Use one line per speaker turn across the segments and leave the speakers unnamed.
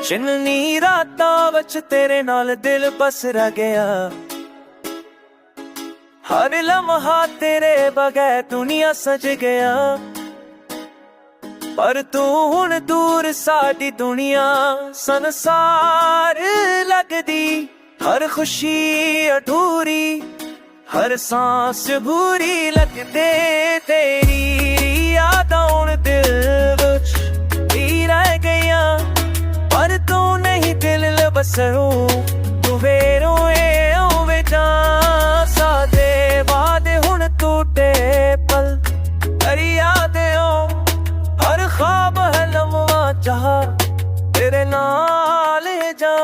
ਚਿੰਨੀ ਰਾਤਾਂ ਵਿੱਚ ਤੇਰੇ ਨਾਲ ਦਿਲ ਬਸ ਰਹਿ ਗਿਆ। ਹਰ ਲਮਹਾ ਤੇਰੇ ਬਗੈਰ ਦੁਨੀਆ ਸਜ ਗਿਆ। ਪਰ ਤੂੰ ਹੁਣ ਦੂਰ ਸਾਡੀ ਦੁਨੀਆ ਸੰਸਾਰ ਲੱਗਦੀ। ਹਰ ਖੁਸ਼ੀ ਅਧੂਰੀ, ਹਰ सांस ਬੁਰੀ ਲੱਗਦੇ। ਤੇਰੀ ਯਾਦਾਂ ਹੁਣ ਦਿਲ ਵਿੱਚ ਹੀ ਰਹਿ ਗਈਆਂ। ਪਰ ਤੂੰ ਨਹੀਂ ਦਿਲ ਬਸਰੂ, ਤੂੰ ਵੇਰੋਏ ਹੋਵੇ ਜਾਂ ਸਾਦੇ ਵਾਦੇ ਹੁਣ ਟੁੱਟੇ ਪਲ। ਤੇਰੀ ਯਾਦਾਂ ਹਰ ख्वाब है लम्हा चाह तेरे नाल जा।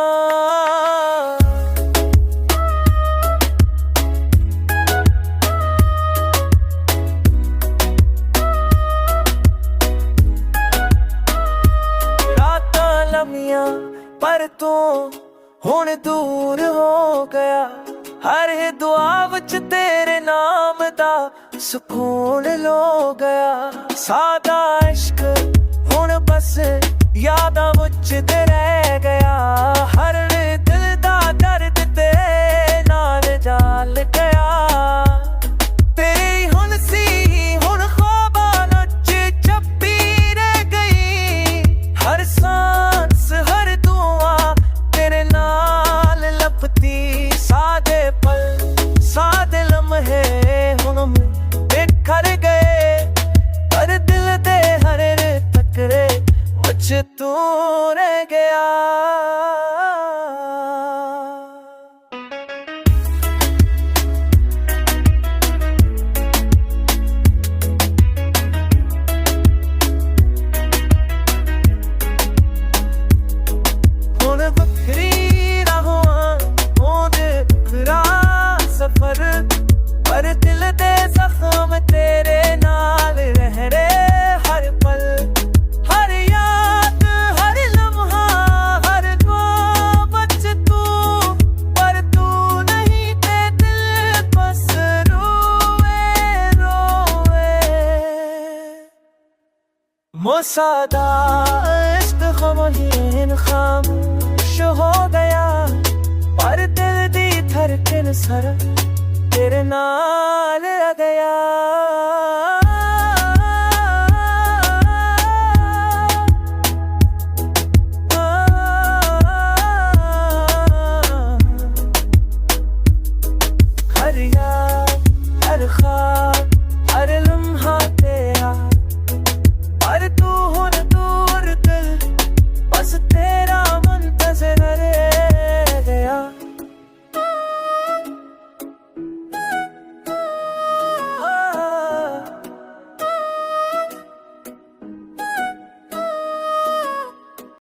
रातां लम्हियां पर तू हुण दूर हो गया। हर दुआ विच तेरे नाम दा सुकून लो गया। सादा इश्क हुण बस यादां विच ते रह गया। हर दिल दा दर्द ते नाल जाल गया। तेरी हुण सी हुण ख्वाबां विच चप्पी रह गई। हर सांस हर दुआ तेरे नाल लपती। सादे पल सादे लम्हे हुण बिखर गए। पर दिल दे हर टकरे मुझ तू रह गया। हुण बखरी रहां होंदे बखरा सफर। पर दिल दे जख्म तेरे नाल रह रहे। हर पल हर याद हर लम्हा हर दुआ बच तू। पर तू नहीं ते दिल बस रोए रोए। मुसादा इश्क ख़वाहीन खामोश हो गया। पर दिल दी धड़कन सर तेरे नाल आ गया।